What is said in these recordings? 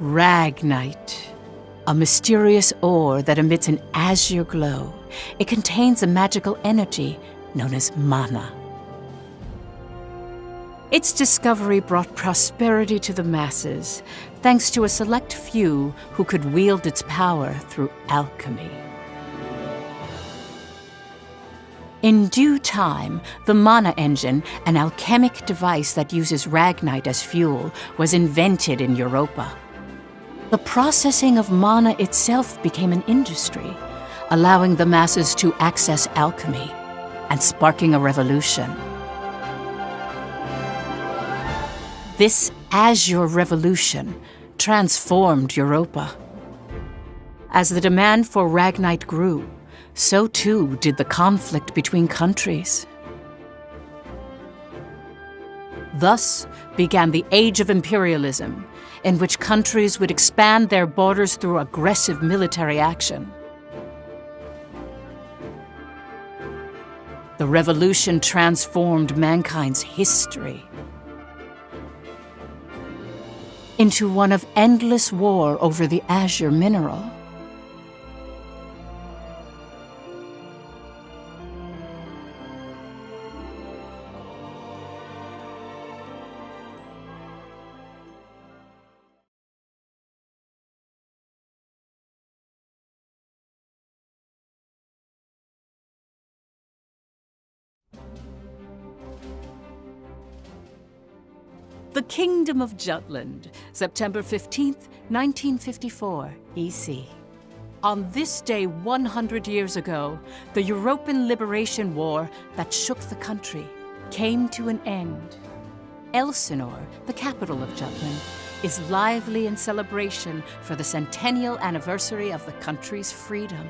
Ragnite, a mysterious ore that emits an azure glow. It contains a magical energy known as mana. Its discovery brought prosperity to the masses, thanks to a select few who could wield its power through alchemy. In due time, the mana engine, an alchemic device that uses ragnite as fuel, was invented in Europa. The processing of mana itself became an industry, allowing the masses to access alchemy and sparking a revolution. This Azure Revolution transformed Europa. As the demand for ragnite grew, so too did the conflict between countries. Thus began the Age of Imperialism, in which countries would expand their borders through aggressive military action. The revolution transformed mankind's history into one of endless war over the azure mineral. The Kingdom of Jutland, September 15th, 1954, EC. On this day 100 years ago, the European Liberation War that shook the country came to an end. Elsinore, the capital of Jutland, is lively in celebration for the centennial anniversary of the country's freedom.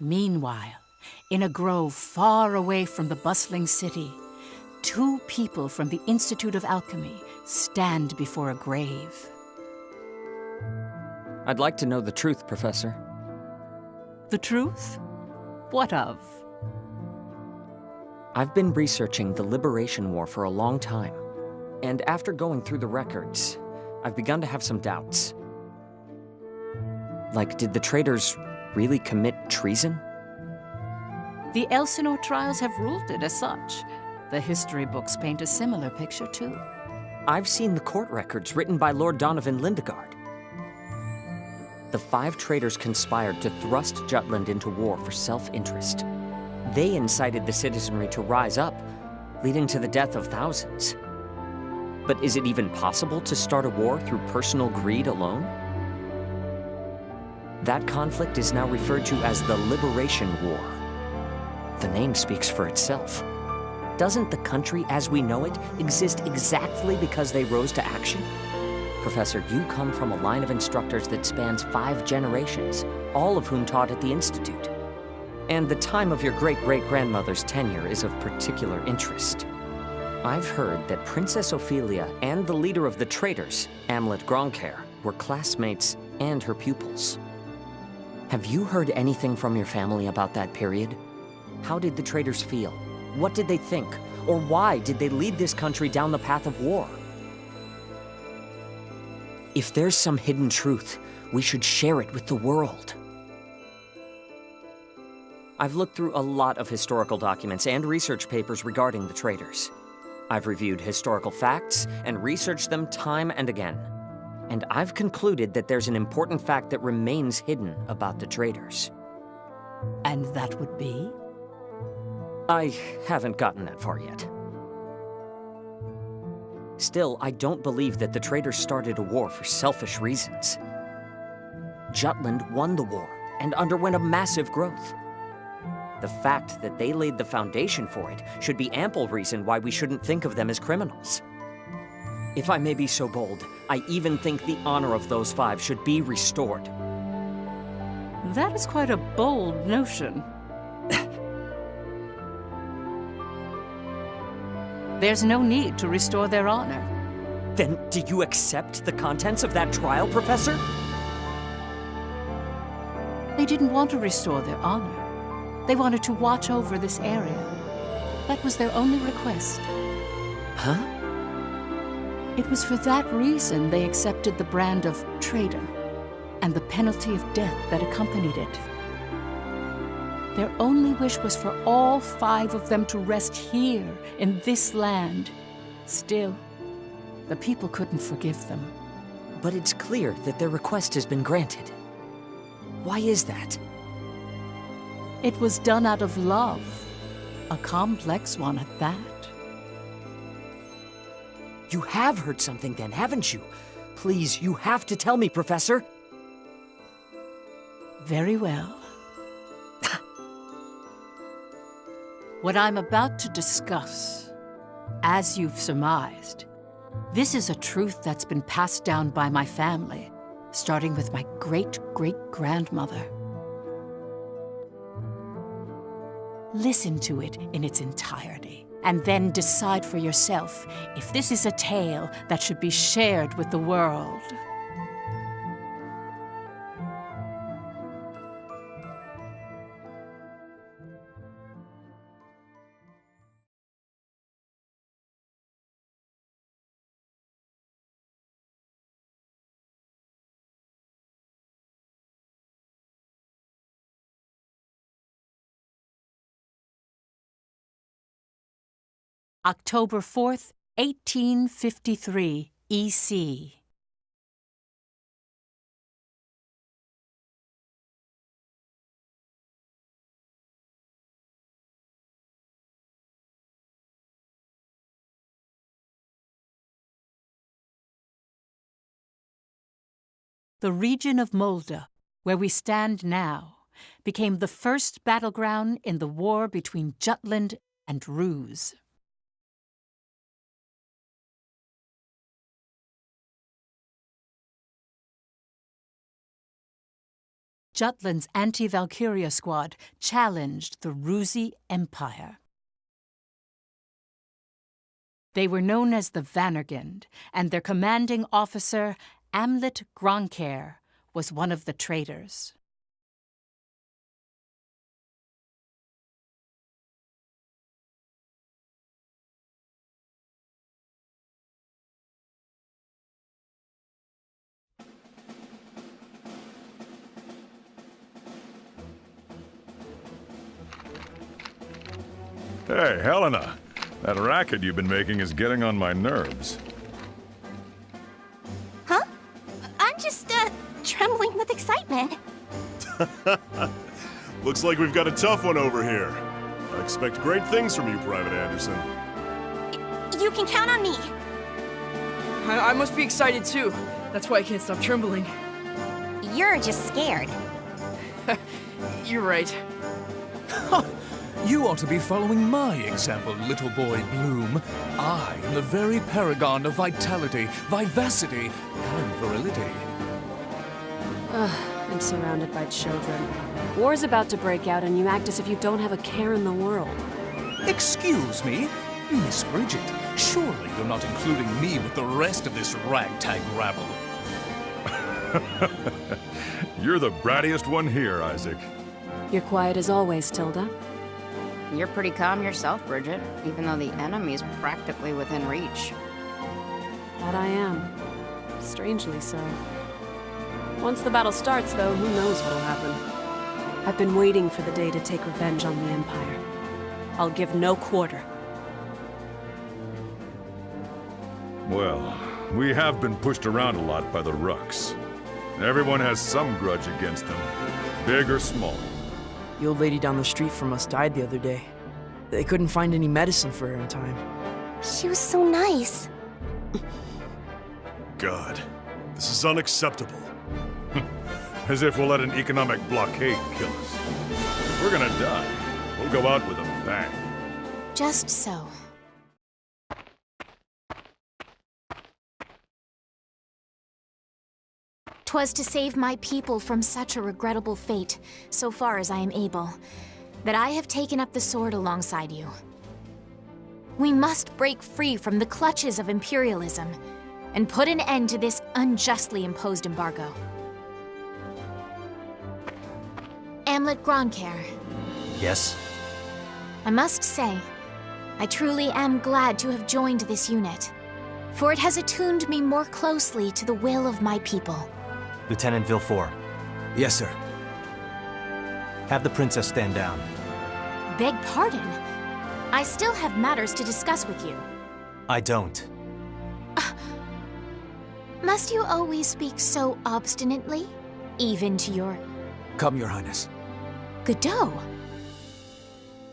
Meanwhile, in a grove far away from the bustling city, two people from the Institute of Alchemy stand before a grave. I'd like to know the truth, Professor. The truth? What of? I've been researching the Liberation War for a long time, and after going through the records, I've begun to have some doubts. Like, did the traitors really commit treason? The Elsinore trials have ruled it as such. The history books paint a similar picture, too. I've seen the court records written by Lord Donovan Lindegard. The 5 traitors conspired to thrust Jutland into war for self-interest. They incited the citizenry to rise up, leading to the death of thousands. But is it even possible to start a war through personal greed alone? That conflict is now referred to as the Liberation War. The name speaks for itself. Doesn't the country as we know it exist exactly because they rose to action? Professor, you come from a line of instructors that spans 5 generations, all of whom taught at the Institute. And the time of your great-great-grandmother's tenure is of particular interest. I've heard that Princess Ophelia and the leader of the traitors, Amlet Gronkair, were classmates and her pupils. Have you heard anything from your family about that period? How did the traitors feel? What did they think? Or why did they lead this country down the path of war? If there's some hidden truth, we should share it with the world. I've looked through a lot of historical documents and research papers regarding the traitors. I've reviewed historical facts and researched them time and again. And I've concluded that there's an important fact that remains hidden about the traitors. And that would be? I haven't gotten that far yet. Still, I don't believe that the traitors started a war for selfish reasons. Jutland won the war and underwent a massive growth. The fact that they laid the foundation for it should be ample reason why we shouldn't think of them as criminals. If I may be so bold, I even think the honor of those 5 should be restored. That is quite a bold notion. There's no need to restore their honor. Then do you accept the contents of that trial, Professor? They didn't want to restore their honor. They wanted to watch over this area. That was their only request. Huh? It was for that reason they accepted the brand of traitor and the penalty of death that accompanied it. Their only wish was for all 5 of them to rest here in this land. Still, the people couldn't forgive them. But it's clear that their request has been granted. Why is that? It was done out of love, a complex one at that. You have heard something then, haven't you? Please, you have to tell me, Professor. Very well. What I'm about to discuss, as you've surmised, this is a truth that's been passed down by my family, starting with my great-great-grandmother. Listen to it in its entirety, and then decide for yourself if this is a tale that should be shared with the world. October 4th, 1853, EC. The region of Molde, where we stand now, became the first battleground in the war between Jutland and Ruse. Jutland's anti-Valkyria squad challenged the Rusi Empire. They were known as the Vannergund, and their commanding officer, Amlet Gronkair, was one of the traitors. Hey, Helena. That racket you've been making is getting on my nerves. Huh? I'm just, trembling with excitement. Looks like we've got a tough one over here. I expect great things from you, Private Anderson. You can count on me. I must be excited too. That's why I can't stop trembling. You're just scared. You're right. You ought to be following my example, little boy Bloom. I am the very paragon of vitality, vivacity, and virility. I'm surrounded by children. War's about to break out and you act as if you don't have a care in the world. Excuse me? Miss Bridget, surely you're not including me with the rest of this ragtag rabble. You're the brattiest one here, Isaac. You're quiet as always, Tilda. You're pretty calm yourself, Bridget, even though the enemy's practically within reach. That I am. Strangely so. Once the battle starts, though, who knows what'll happen. I've been waiting for the day to take revenge on the Empire. I'll give no quarter. Well, We have been pushed around a lot by the Rooks. Everyone has some grudge against them, big or small. The old lady down the street from us died the other day. They couldn't find any medicine for her in time. She was so nice. God, this is unacceptable. As if we'll let an economic blockade kill us. If we're gonna die, we'll go out with a bang. Just so. "'Twas to save my people from such a regrettable fate, so far as I am able, that I have taken up the sword alongside you. We must break free from the clutches of imperialism and put an end to this unjustly imposed embargo. Amlet Gronkair, Yes? I must say, I truly am glad to have joined this unit, for it has attuned me more closely to the will of my people. Lieutenant Villefort. Yes, sir. Have the princess stand down. Beg pardon? I still have matters to discuss with you. I don't. Must you always speak so obstinately? Even to your Come, Your Highness. Godot?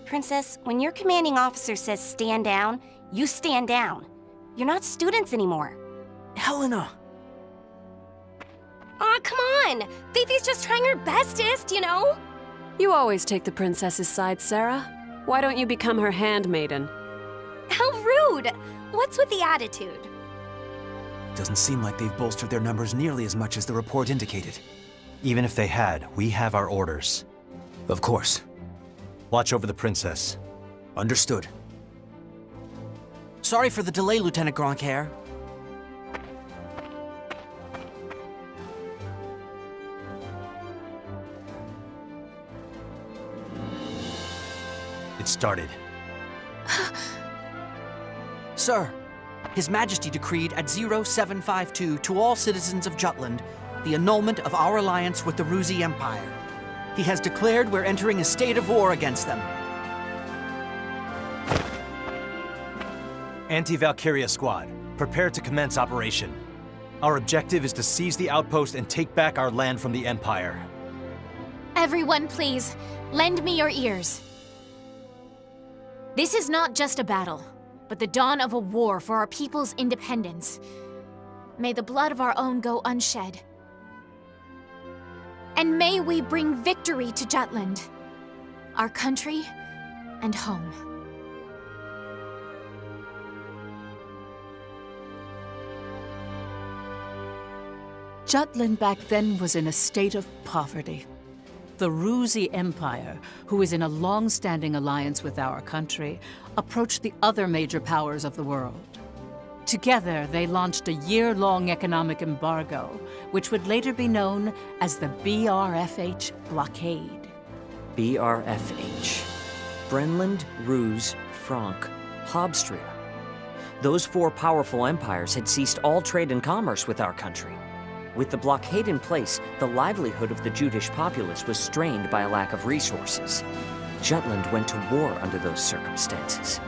Princess, when your commanding officer says stand down, you stand down. You're not students anymore. Helena! Aw, come on! Fifi's just trying her bestest, you know? You always take the princess's side, Sarah. Why don't you become her handmaiden? How rude! What's with the attitude? Doesn't seem like they've bolstered their numbers nearly as much as the report indicated. Even if they had, we have our orders. Of course. Watch over the princess. Understood. Sorry for the delay, Lieutenant Gronkair. It started. Sir, His Majesty decreed at 0752 to all citizens of Jutland the annulment of our alliance with the Ruzi Empire. He has declared we're entering a state of war against them. Anti-Valkyria Squad, prepare to commence operation. Our objective is to seize the outpost and take back our land from the Empire. Everyone, please, lend me your ears. This is not just a battle, but the dawn of a war for our people's independence. May the blood of our own go unshed. And may we bring victory to Jutland, our country and home. Jutland back then was in a state of poverty. The Ruzi Empire, who is in a long-standing alliance with our country, approached the other major powers of the world. Together, they launched a year-long economic embargo, which would later be known as the BRFH blockade. BRFH. Brenland, Ruse, Frank, Habstria. Those four powerful empires had ceased all trade and commerce with our country. With the blockade in place, the livelihood of the Jutish populace was strained by a lack of resources. Jutland went to war under those circumstances.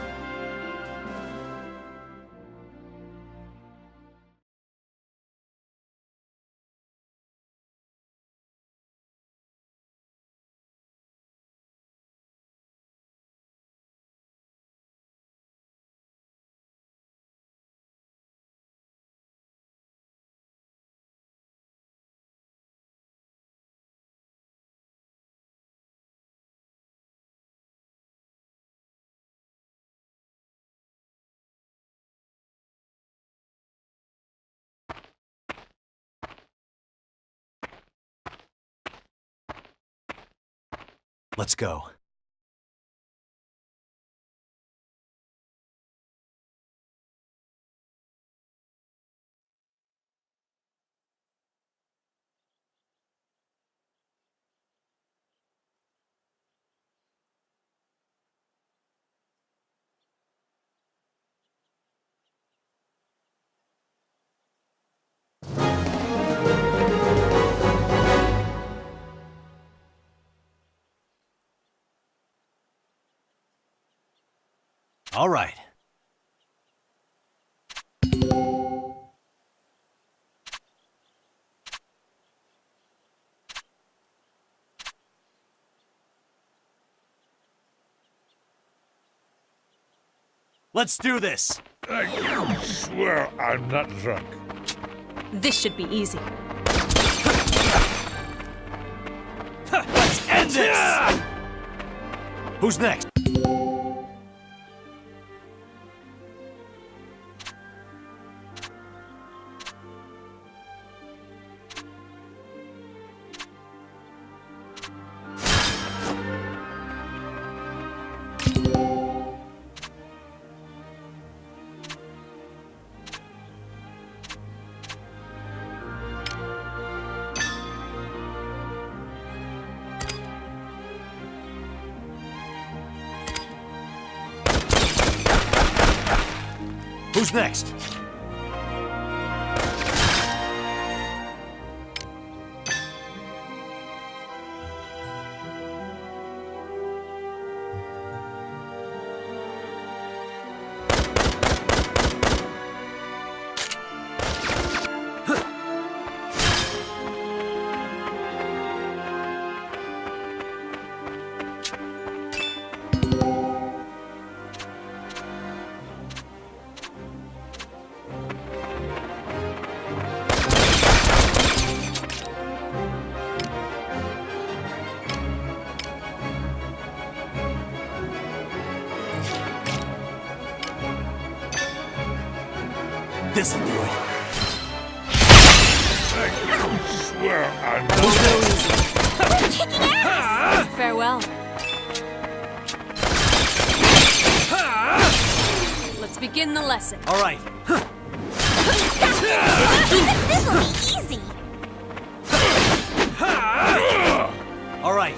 Let's go. All right. Let's do this! I swear I'm not drunk. This should be easy. Let's end this! Who's next? Who's next? This'll do it. I swear I'm not Farewell. Let's begin the lesson. All right. This'll be easy. All right.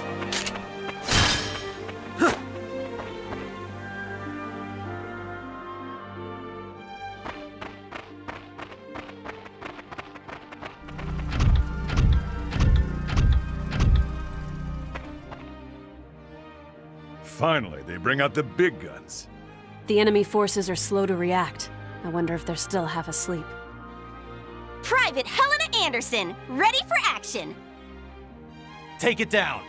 Finally, they bring out the big guns. The enemy forces are slow to react. I wonder if they're still half asleep. Private Helena Anderson, ready for action. Take it down.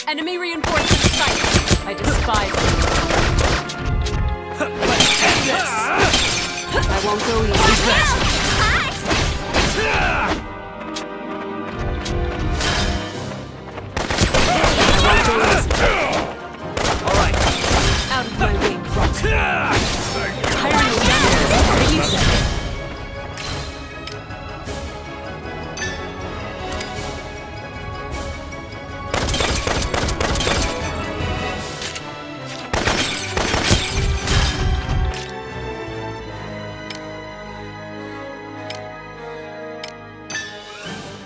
Enemy reinforcements in sight. I despise them. Let's end this! I won't go easy. All right. Out of my way, Frost. Hiring a gunner is pretty easy.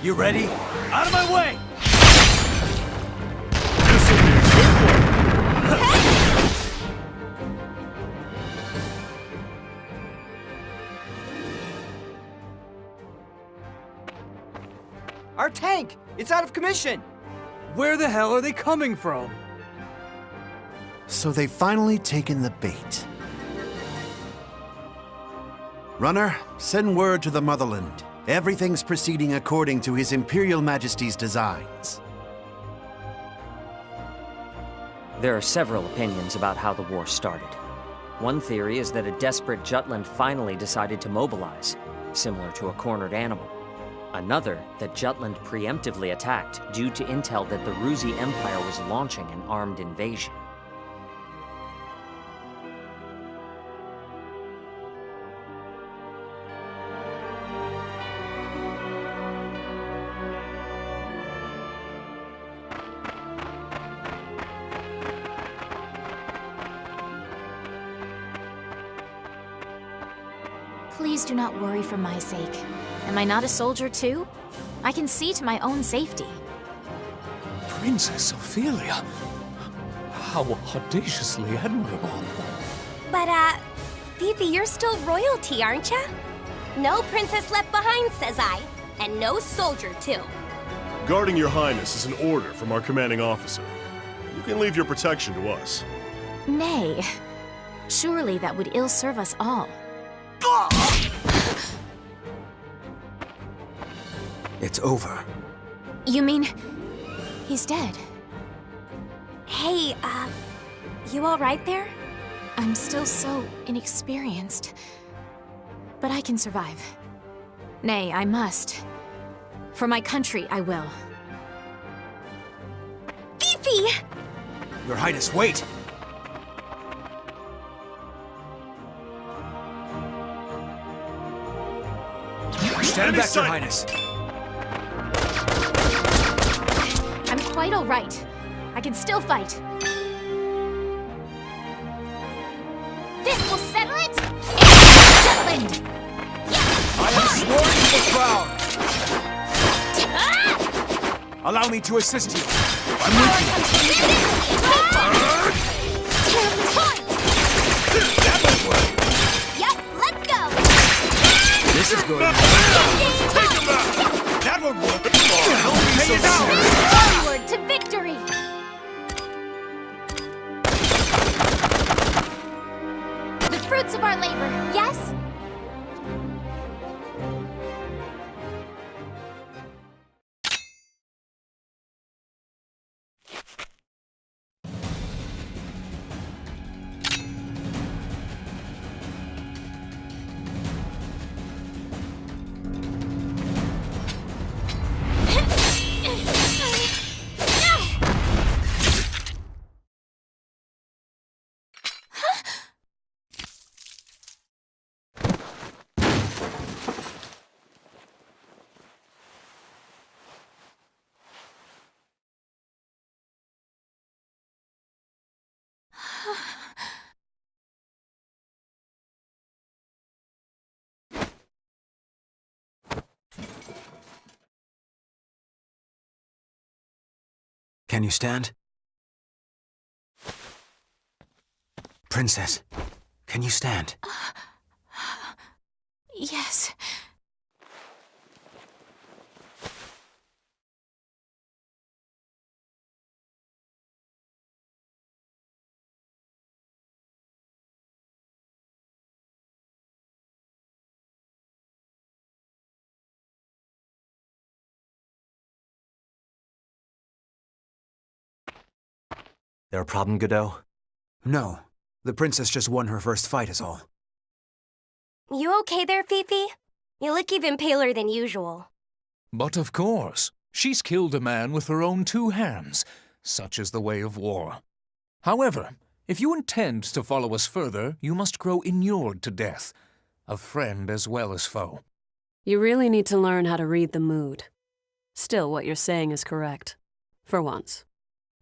You ready? Out of my way! This'll be a good one. Our tank! It's out of commission! Where the hell are they coming from? So they've finally taken the bait. Runner, send word to the motherland. Everything's proceeding according to His Imperial Majesty's designs. There are several opinions about how the war started. One theory is that a desperate Jutland finally decided to mobilize, similar to a cornered animal. Another, that Jutland preemptively attacked due to intel that the Ruzi Empire was launching an armed invasion. Please do not worry for my sake. Am I not a soldier too? I can see to my own safety. Princess Ophelia. How audaciously admirable. But, Phoebe, you're still royalty, aren't ya? No princess left behind, says I. And no soldier, too. Guarding your highness is an order from our commanding officer. can leave your protection to us. Nay. Surely that would ill serve us all. It's over. You mean... he's dead? Hey, you alright there? I'm still so inexperienced. But I can survive. Nay, I must. For my country, I will. Fifi! Your Highness, wait! Stand back, Your Highness. I'm quite all right. I can still fight. This will settle it! Jutland! I am sworn to the crown! Allow me to assist you. I'm with you. Yep, let's go. This is good. Take him back! That would work. Take it out! Onward to victory! The fruits of our labor, yes? Can you stand? Princess, can you stand? Yes. There a problem, Godot? No. The princess just won her first fight is all. You okay there, Fifi? You look even paler than usual. But of course, she's killed a man with her own 2 hands. Such is the way of war. However, if you intend to follow us further, you must grow inured to death, of friend as well as foe. You really need to learn how to read the mood. Still, what you're saying is correct. For once.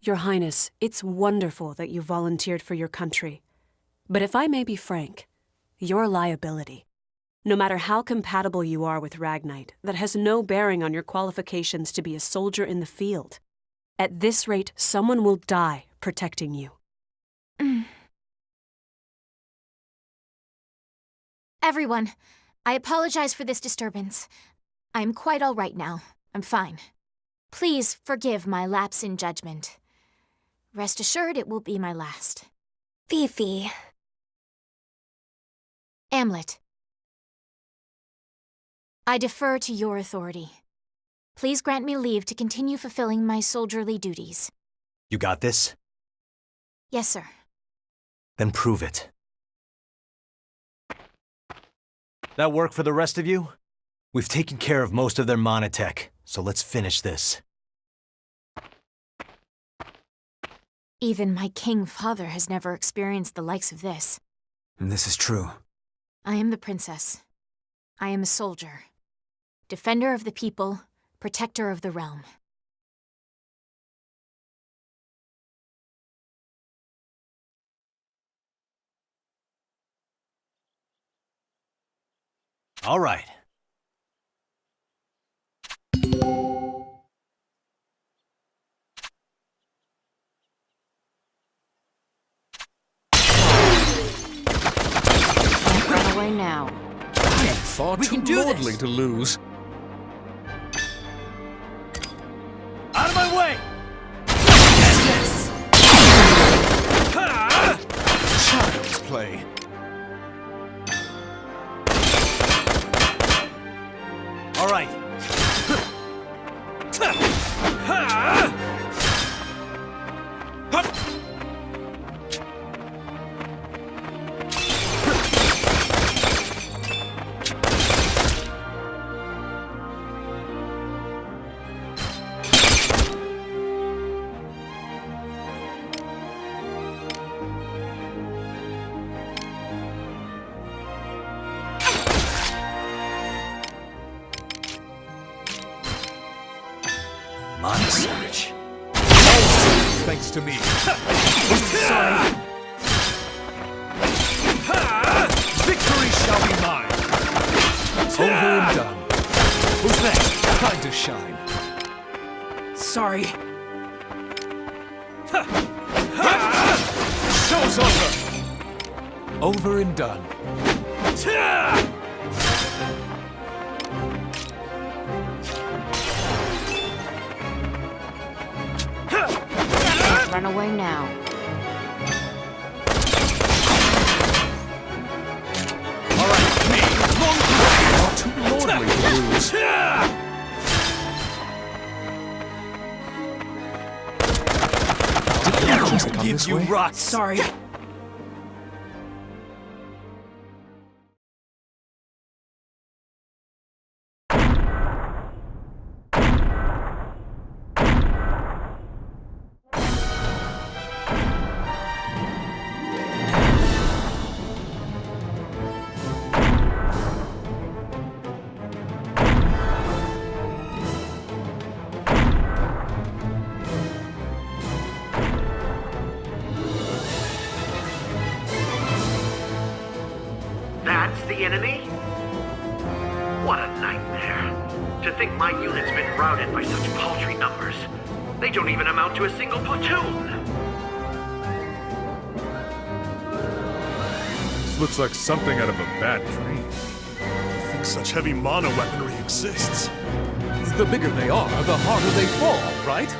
Your Highness, it's wonderful that you volunteered for your country. But if I may be frank, you're a liability. No matter how compatible you are with Ragnite, that has no bearing on your qualifications to be a soldier in the field. At this rate, someone will die protecting you. Everyone, I apologize for this disturbance. I am quite all right now. I'm fine. Please forgive my lapse in judgment. Rest assured it will be my last. Fifi. Amlet. I defer to your authority. Please grant me leave to continue fulfilling my soldierly duties. You got this? Yes, sir. Then prove it. That work for the rest of you? We've taken care of most of their monotech, so let's finish this. Even my king father has never experienced the likes of this. This is true. I am the princess. I am a soldier. Defender of the people, protector of the realm. All right. Run away now. Far too lordly to lose. Out of my way! All right. Surge. Thanks to me. Sorry. Victory shall be mine. Over and done. Who's next? Time to shine. Sorry. Show's over. Over and done. Run away now. All right, me. Long not too lordly to lose. Give you rocks. Sorry. That's the enemy? What a nightmare. To think my unit's been routed by such paltry numbers. They don't even amount to a single platoon. This looks like something out of a bad dream. I think such heavy mono weaponry exists. The bigger they are, the harder they fall, right?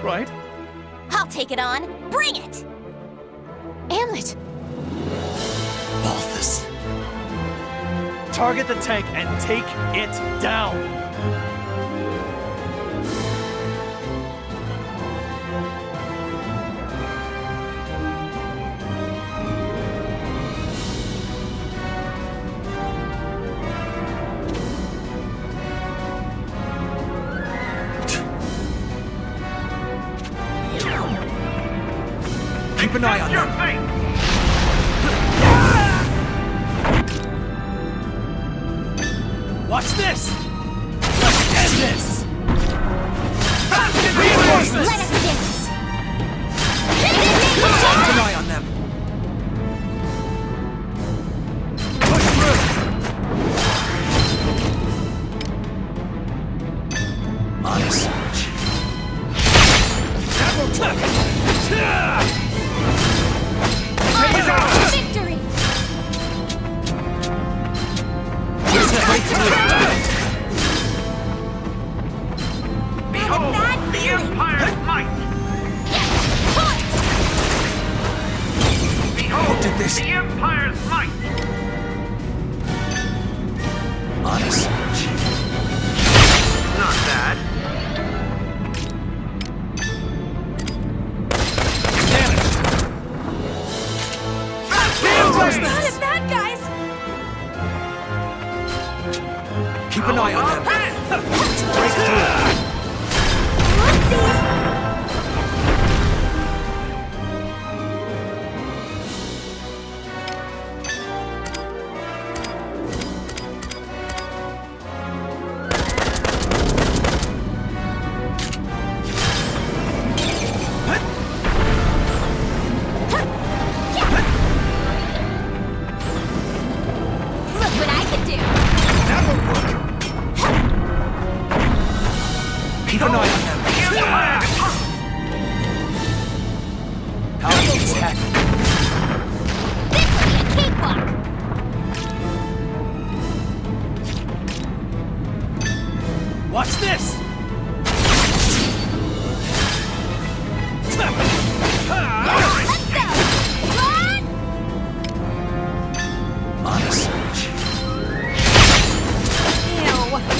Right? I'll take it on. Bring it! Amlet! Balthus. Target the tank and take it down. Keep an eye on Your them. fate! Watch this! Let's end this! Reinforcements! Let us dance! Keep an eye on them. Push through! My surge. Victory! Behold the Empire's might! Behold the Empire's might! My surge. Not bad. Not a bad, guys! Keep an eye on them. Break through. Whoopsies! Look what I can do! Keep an eye on them. How is this happening? Victory a cakewalk! Watch this! Let's go! Run! My surge. Ew.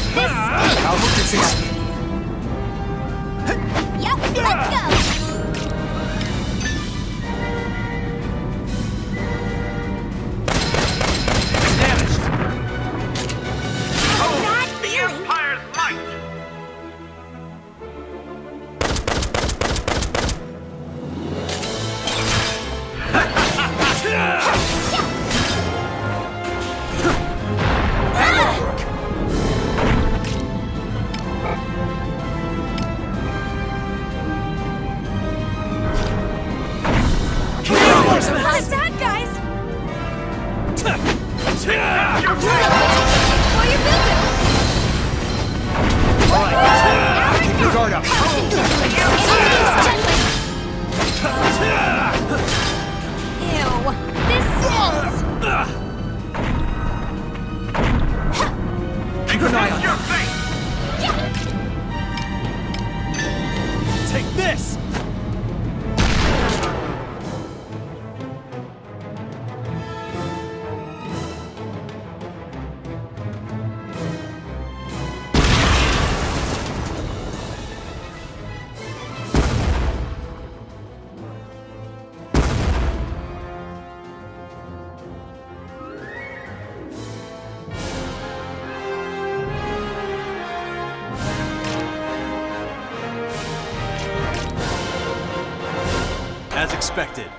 Ew, this stinks! Keep an eye on Your face! Take this! As expected.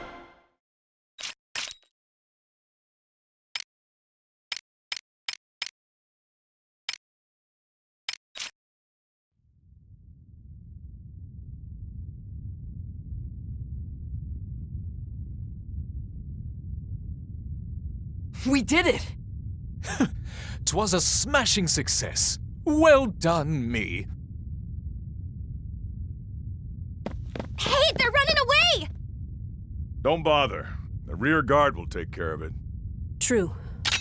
We did it! 'Twas a smashing success. Well done, me. Hey, they're running away! Don't bother. The rear guard will take care of it. True.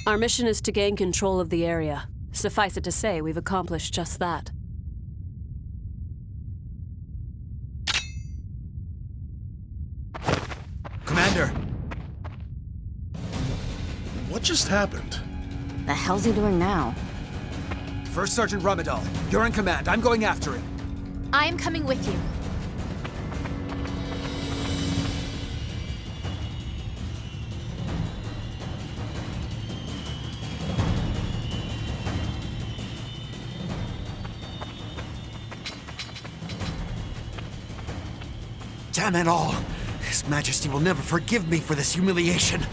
Our mission is to gain control of the area. Suffice it to say, we've accomplished just that. Commander! What just happened? The hell's he doing now? First Sergeant Ramadal, you're in command. I'm going after him. I am coming with you. Damn it all! His Majesty will never forgive me for this humiliation.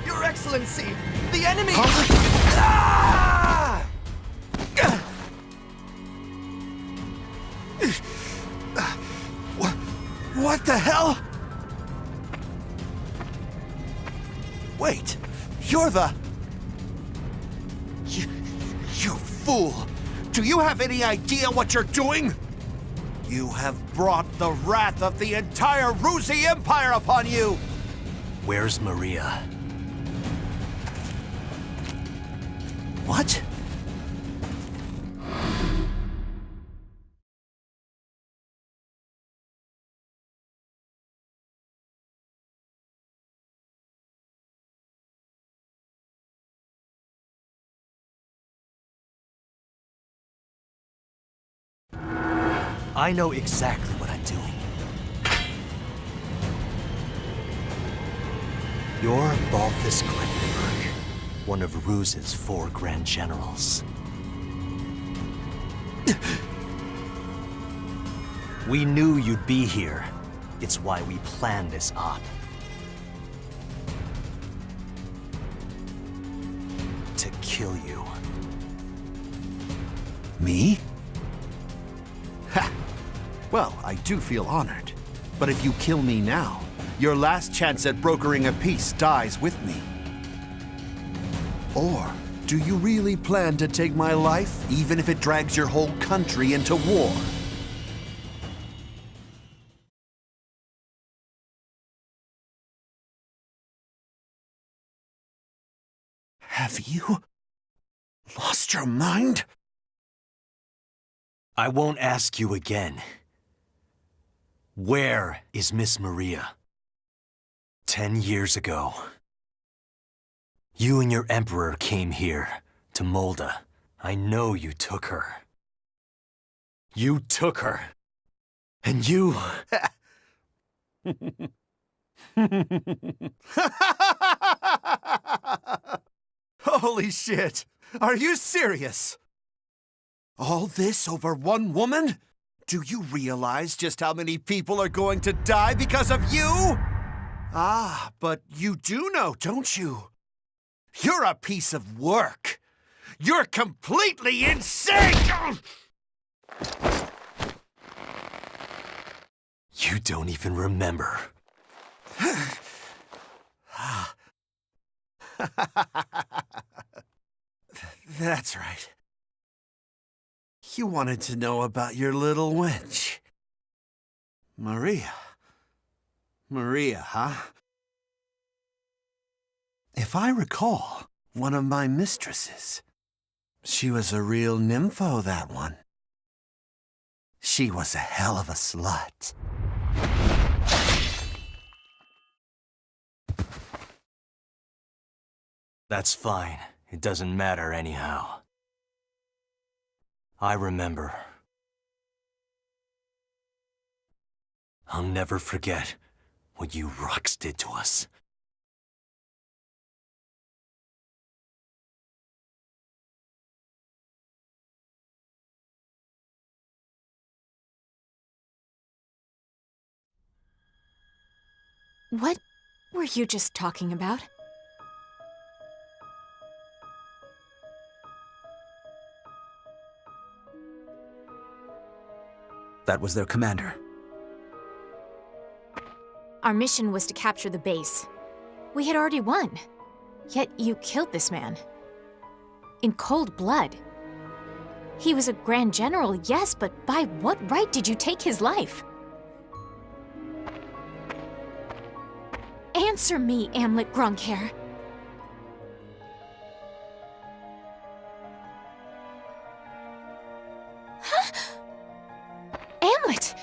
Your Excellency! The enemy! Ah! What the hell? Wait, you're the... You fool! Do you have any idea what you're doing? You have brought the wrath of the entire Ruzi Empire upon you! Where's Maria? What? I know exactly what I'm doing. You're Balthus Glendenberg, one of Ruz's 4 Grand Generals. We knew you'd be here. It's why we planned this op. To kill you. Me? Ha! Well, I do feel honored. But if you kill me now, your last chance at brokering a peace dies with me. Or do you really plan to take my life, even if it drags your whole country into war? Have you lost your mind? I won't ask you again. Where is Miss Maria? 10 years ago, you and your Emperor came here, to Molda. I know you took her. You took her. And you... Holy shit! Are you serious? All this over one woman? Do you realize just how many people are going to die because of you? Ah, but you do know, don't you? You're a piece of work. You're completely insane! You don't even remember. That's right. You wanted to know about your little wench. Maria. Maria, huh? If I recall, one of my mistresses. She was a real nympho, that one. She was a hell of a slut. That's fine. It doesn't matter anyhow. I remember. I'll never forget what you Rux did to us. What were you just talking about? That was their commander. Our mission was to capture the base. We had already won. Yet you killed this man. In cold blood. He was a Grand General, yes, but by what right did you take his life? Answer me, Amlet Gronkhair. Huh? Amlet!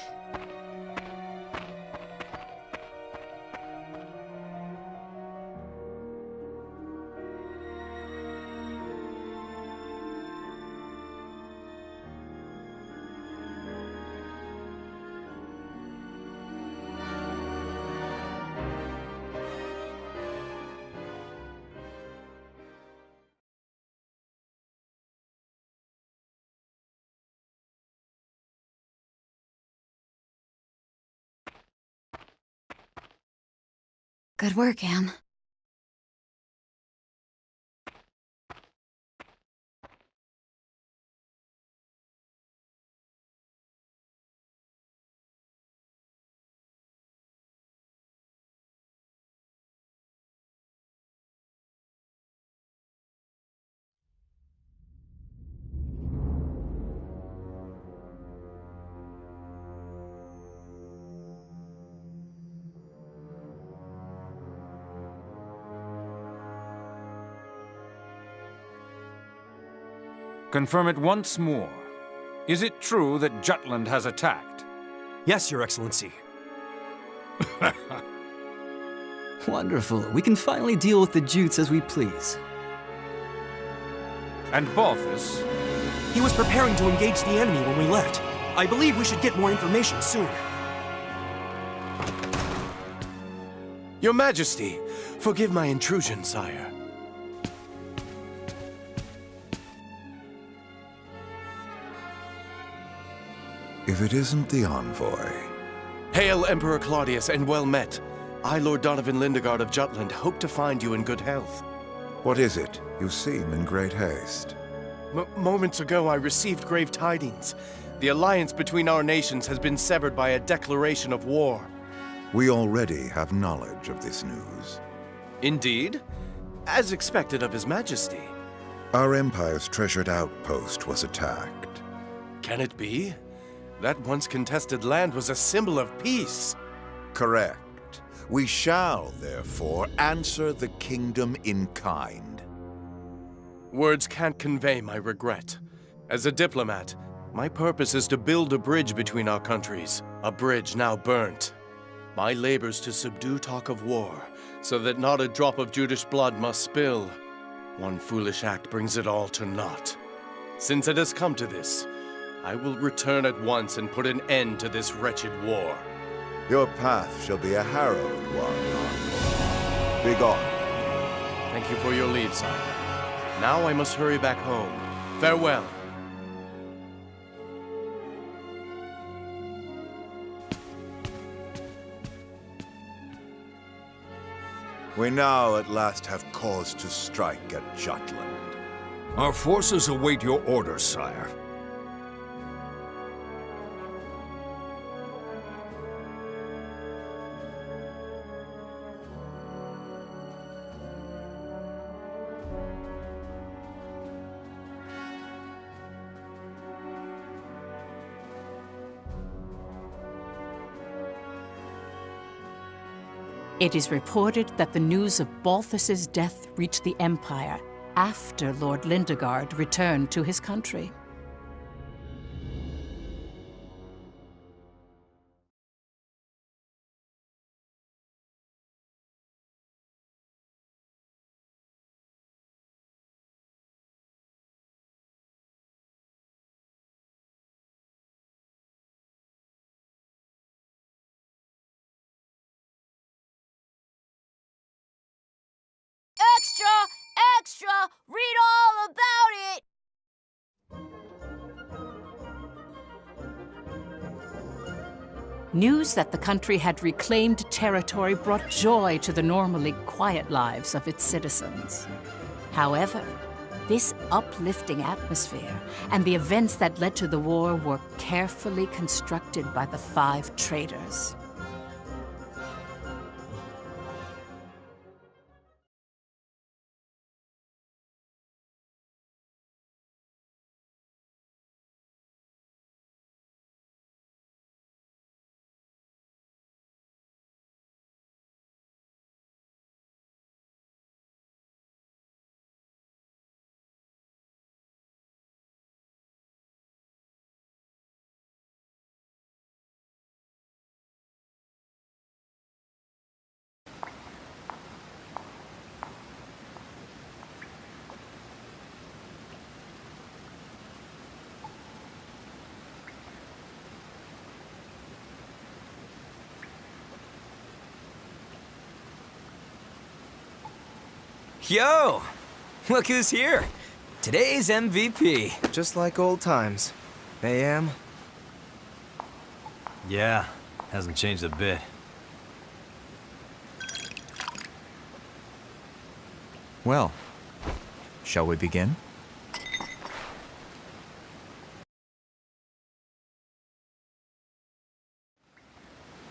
Good work, Am. Confirm it once more. Is it true that Jutland has attacked? Yes, Your Excellency. Wonderful. We can finally deal with the Jutes as we please. And Balthus? He was preparing to engage the enemy when we left. I believe we should get more information soon. Your Majesty, forgive my intrusion, sire. If it isn't the envoy. Hail, Emperor Claudius, and well met. I, Lord Donovan Lindegard of Jutland, hope to find you in good health. What is it? You seem in great haste. Moments ago, I received grave tidings. The alliance between our nations has been severed by a declaration of war. We already have knowledge of this news. Indeed? As expected of His Majesty. Our Empire's treasured outpost was attacked. Can it be? That once contested land was a symbol of peace. Correct. We shall, therefore, answer the kingdom in kind. Words can't convey my regret. As a diplomat, my purpose is to build a bridge between our countries, a bridge now burnt. My labors to subdue talk of war, so that not a drop of Judish blood must spill. One foolish act brings it all to naught. Since it has come to this, I will return at once and put an end to this wretched war. Your path shall be a harrowed one. Begone. Thank you for your leave, sire. Now I must hurry back home. Farewell. We now at last have cause to strike at Jutland. Our forces await your orders, sire. It is reported that the news of Balthus's death reached the Empire after Lord Lindegard returned to his country. Extra! Extra! Read all about it! News that the country had reclaimed territory brought joy to the normally quiet lives of its citizens. However, this uplifting atmosphere and the events that led to the war were carefully constructed by the 5 traitors. Yo! Look who's here! Today's MVP. Just like old times. AM? Yeah, hasn't changed a bit. Well, shall we begin?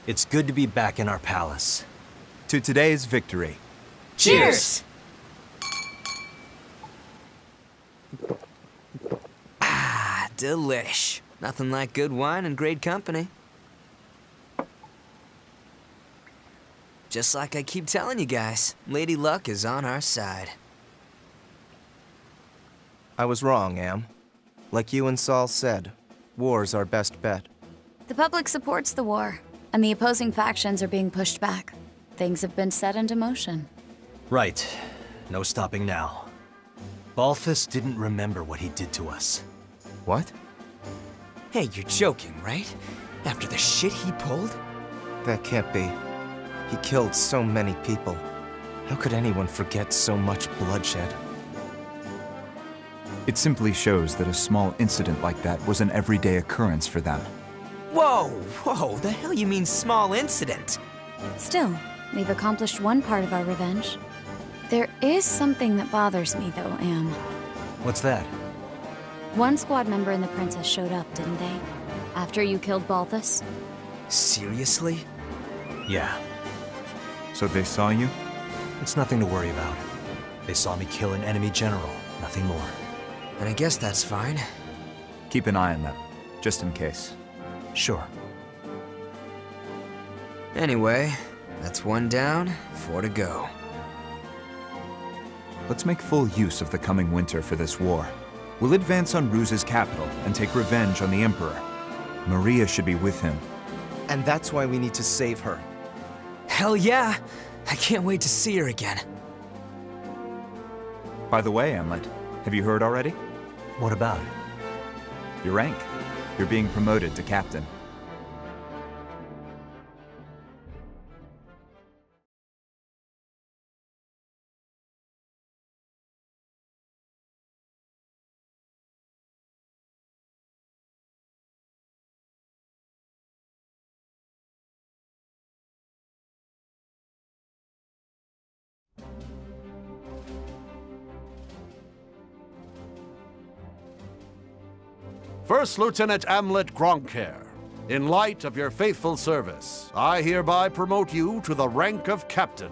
It's good to be back in our palace. To today's victory. Cheers! Ah, delish. Nothing like good wine and great company. Just like I keep telling you guys, Lady Luck is on our side. I was wrong, Am. Like you and Saul said, war's our best bet. The public supports the war, and the opposing factions are being pushed back. Things have been set into motion. Right. No stopping now. Balthus didn't remember what he did to us. What? Hey, you're joking, right? After the shit he pulled? That can't be. He killed so many people. How could anyone forget so much bloodshed? It simply shows that a small incident like that was an everyday occurrence for them. Whoa, whoa, the hell you mean small incident? Still, we've accomplished one part of our revenge. There is something that bothers me, though, Am. What's that? One squad member and the princess showed up, didn't they? After you killed Balthus? Seriously? Yeah. So they saw you? It's nothing to worry about. They saw me kill an enemy general, nothing more. And I guess that's fine. Keep an eye on them, just in case. Sure. Anyway, that's 1 down, 4 to go. Let's make full use of the coming winter for this war. We'll advance on Ruse's capital and take revenge on the Emperor. Maria should be with him. And that's why we need to save her. Hell yeah! I can't wait to see her again. By the way, Amlet, have you heard already? What about it? Your rank. You're being promoted to captain. First Lieutenant Amlet Gronkair, in light of your faithful service, I hereby promote you to the rank of Captain.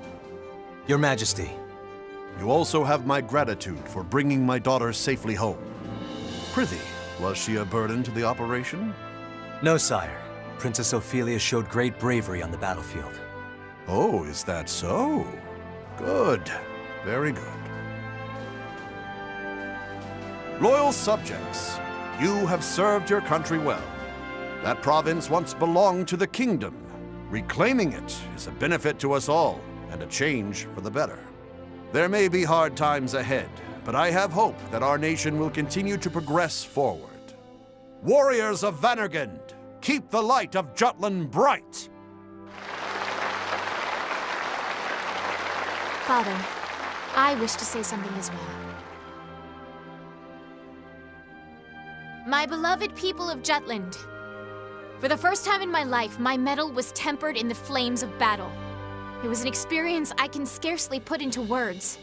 Your Majesty. You also have my gratitude for bringing my daughter safely home. Prithee, was she a burden to the operation? No, sire. Princess Ophelia showed great bravery on the battlefield. Oh, is that so? Good. Very good. Loyal subjects, you have served your country well. That province once belonged to the kingdom. Reclaiming it is a benefit to us all, and a change for the better. There may be hard times ahead, but I have hope that our nation will continue to progress forward. Warriors of Vannergund, keep the light of Jutland bright! Father, I wish to say something as well. My beloved people of Jutland, for the first time in my life, my mettle was tempered in the flames of battle. It was an experience I can scarcely put into words.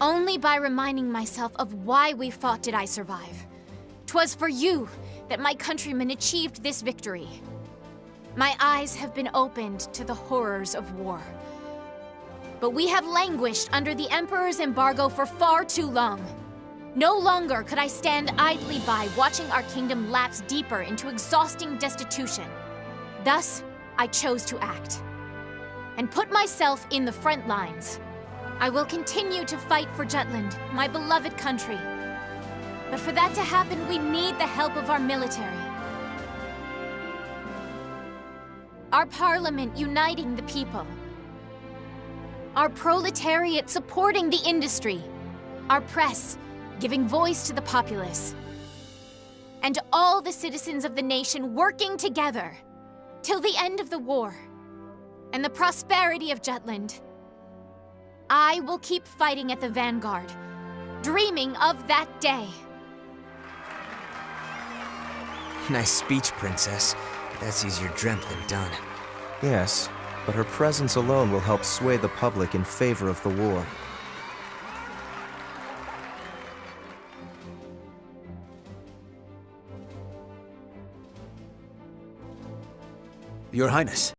Only by reminding myself of why we fought did I survive. 'Twas for you that my countrymen achieved this victory. My eyes have been opened to the horrors of war. But we have languished under the Emperor's embargo for far too long. No longer could I stand idly by watching our kingdom lapse deeper into exhausting destitution. Thus, I chose to act and put myself in the front lines. I will continue to fight for Jutland, my beloved country. But for that to happen, we need the help of our military. Our parliament uniting the people. Our proletariat supporting the industry. Our press giving voice to the populace. And all the citizens of the nation working together till the end of the war and the prosperity of Jutland. I will keep fighting at the vanguard, dreaming of that day. Nice speech, Princess. That's easier dreamt than done. Yes, but her presence alone will help sway the public in favor of the war. Your Highness.